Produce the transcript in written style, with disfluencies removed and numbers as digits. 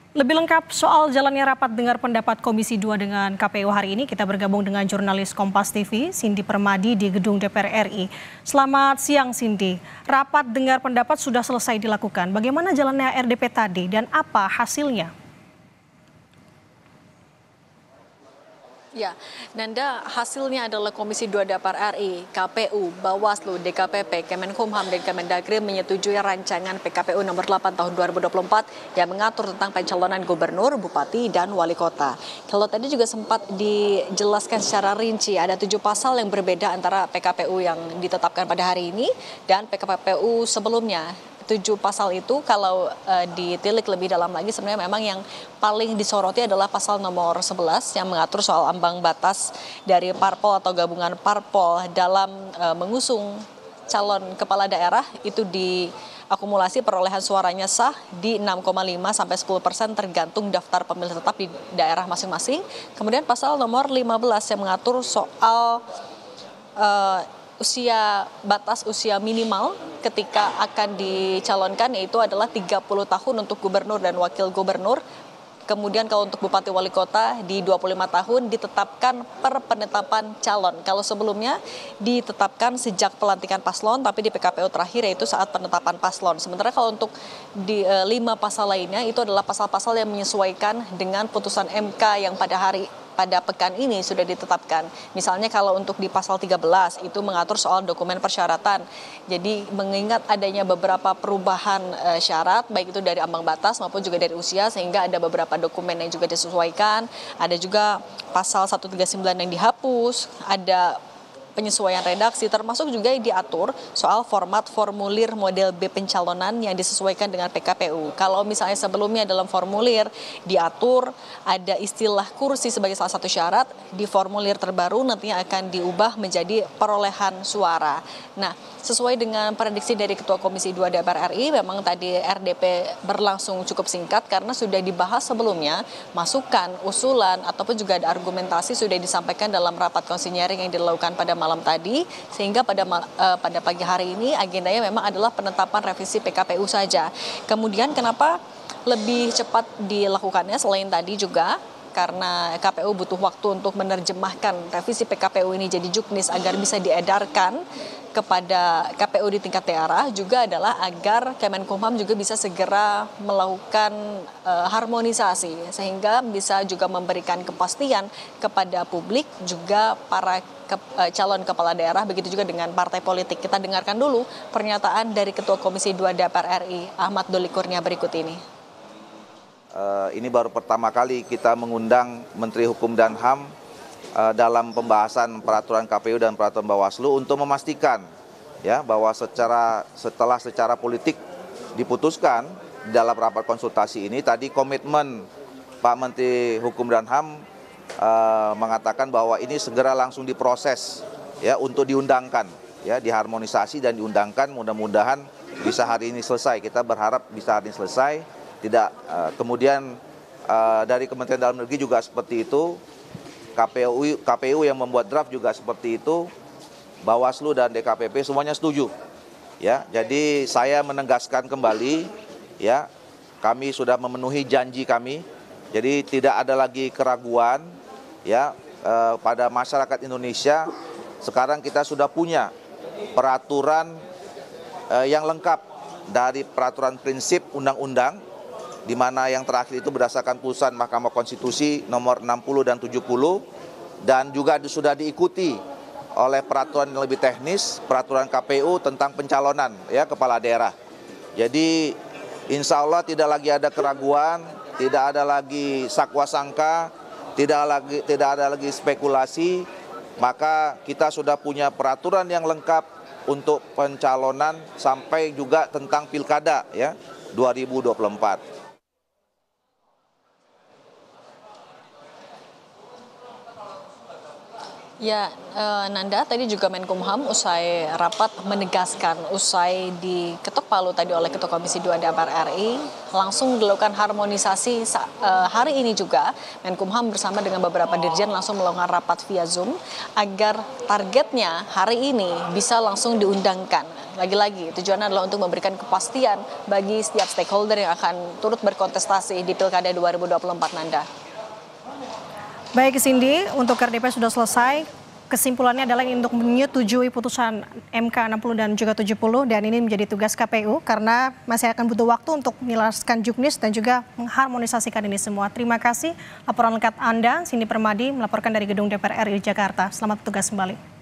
Lebih lengkap soal jalannya rapat dengar pendapat Komisi 2 dengan KPU hari ini, kita bergabung dengan jurnalis Kompas TV, Cindy Permadi di Gedung DPR RI. Selamat siang, Cindy. Rapat dengar pendapat sudah selesai dilakukan. Bagaimana jalannya RDP tadi dan apa hasilnya? Ya, Nanda, hasilnya adalah Komisi 2 DPR RI, KPU, Bawaslu, DKPP, Kemenkumham, dan Kemendagri menyetujui rancangan PKPU nomor 8 tahun 2024 yang mengatur tentang pencalonan gubernur, bupati, dan wali kota. Kalau tadi juga sempat dijelaskan secara rinci, ada 7 pasal yang berbeda antara PKPU yang ditetapkan pada hari ini dan PKPU sebelumnya. 7 pasal itu kalau ditilik lebih dalam lagi sebenarnya memang yang paling disoroti adalah pasal nomor 11 yang mengatur soal ambang batas dari parpol atau gabungan parpol dalam mengusung calon kepala daerah itu diakumulasi perolehan suaranya sah di 6,5 sampai 10% tergantung daftar pemilih tetap di daerah masing-masing. Kemudian pasal nomor 15 yang mengatur soal batas usia minimal ketika akan dicalonkan, yaitu adalah 30 tahun untuk gubernur dan wakil gubernur. Kemudian kalau untuk bupati wali kota di 25 tahun ditetapkan per penetapan calon. Kalau sebelumnya ditetapkan sejak pelantikan paslon, tapi di PKPU terakhir yaitu saat penetapan paslon. Sementara kalau untuk di 5 pasal lainnya itu adalah pasal-pasal yang menyesuaikan dengan putusan MK yang pada pekan ini sudah ditetapkan. Misalnya kalau untuk di pasal 13 itu mengatur soal dokumen persyaratan. Jadi mengingat adanya beberapa perubahan syarat baik itu dari ambang batas maupun juga dari usia, sehingga ada beberapa dokumen yang juga disesuaikan. Ada juga pasal 139 yang dihapus, ada penyesuaian redaksi, termasuk juga yang diatur soal format formulir model B pencalonan yang disesuaikan dengan PKPU. Kalau misalnya sebelumnya dalam formulir diatur ada istilah kursi sebagai salah satu syarat, di formulir terbaru nantinya akan diubah menjadi perolehan suara. Nah, sesuai dengan prediksi dari Ketua Komisi 2 DPR RI, memang tadi RDP berlangsung cukup singkat karena sudah dibahas sebelumnya, masukan, usulan, ataupun juga ada argumentasi sudah disampaikan dalam rapat konsinyering yang dilakukan pada malam tadi, sehingga pada pagi hari ini agendanya memang adalah penetapan revisi PKPU saja. Kemudian kenapa lebih cepat dilakukannya selain tadi juga karena KPU butuh waktu untuk menerjemahkan revisi PKPU ini jadi juknis agar bisa diedarkan kepada KPU di tingkat daerah, juga adalah agar Kemenkumham juga bisa segera melakukan harmonisasi sehingga bisa juga memberikan kepastian kepada publik juga para calon kepala daerah, begitu juga dengan partai politik. Kita dengarkan dulu pernyataan dari Ketua Komisi 2 DPR RI Ahmad Doli Kurnia berikut ini. Ini baru pertama kali kita mengundang Menteri Hukum dan HAM dalam pembahasan peraturan KPU dan peraturan Bawaslu untuk memastikan ya bahwa secara politik diputuskan dalam rapat konsultasi ini, tadi komitmen Pak Menteri Hukum dan HAM mengatakan bahwa ini segera langsung diproses ya untuk diundangkan ya, diharmonisasi dan diundangkan, mudah-mudahan bisa hari ini selesai. Kita berharap bisa hari ini selesai. Tidak kemudian dari Kementerian Dalam Negeri juga seperti itu, KPU yang membuat draft juga seperti itu, Bawaslu dan DKPP semuanya setuju. Ya, jadi saya menegaskan kembali ya, kami sudah memenuhi janji kami. Jadi tidak ada lagi keraguan ya pada masyarakat Indonesia. Sekarang kita sudah punya peraturan yang lengkap dari peraturan prinsip undang-undang, di mana yang terakhir itu berdasarkan putusan Mahkamah Konstitusi nomor 60 dan 70, dan juga sudah diikuti oleh peraturan yang lebih teknis, peraturan KPU tentang pencalonan ya kepala daerah. Jadi insya Allah tidak lagi ada keraguan, tidak ada lagi sakwa sangka, tidak ada lagi spekulasi, maka kita sudah punya peraturan yang lengkap untuk pencalonan sampai juga tentang pilkada ya 2024. Ya, Nanda, tadi juga Menkumham usai rapat menegaskan, usai diketok palu tadi oleh Ketua Komisi 2 DPR RI, langsung dilakukan harmonisasi hari ini juga. Menkumham bersama dengan beberapa dirjen langsung melakukan rapat via Zoom agar targetnya hari ini bisa langsung diundangkan. Lagi-lagi tujuannya adalah untuk memberikan kepastian bagi setiap stakeholder yang akan turut berkontestasi di Pilkada 2024, Nanda. Baik Cindy, untuk RDP sudah selesai. Kesimpulannya adalah untuk menyetujui putusan MK 60 dan juga 70 dan ini menjadi tugas KPU karena masih akan butuh waktu untuk menjelaskan juknis dan juga mengharmonisasikan ini semua. Terima kasih laporan lengkap Anda, Cindy Permadi melaporkan dari Gedung DPR RI Jakarta. Selamat bertugas kembali.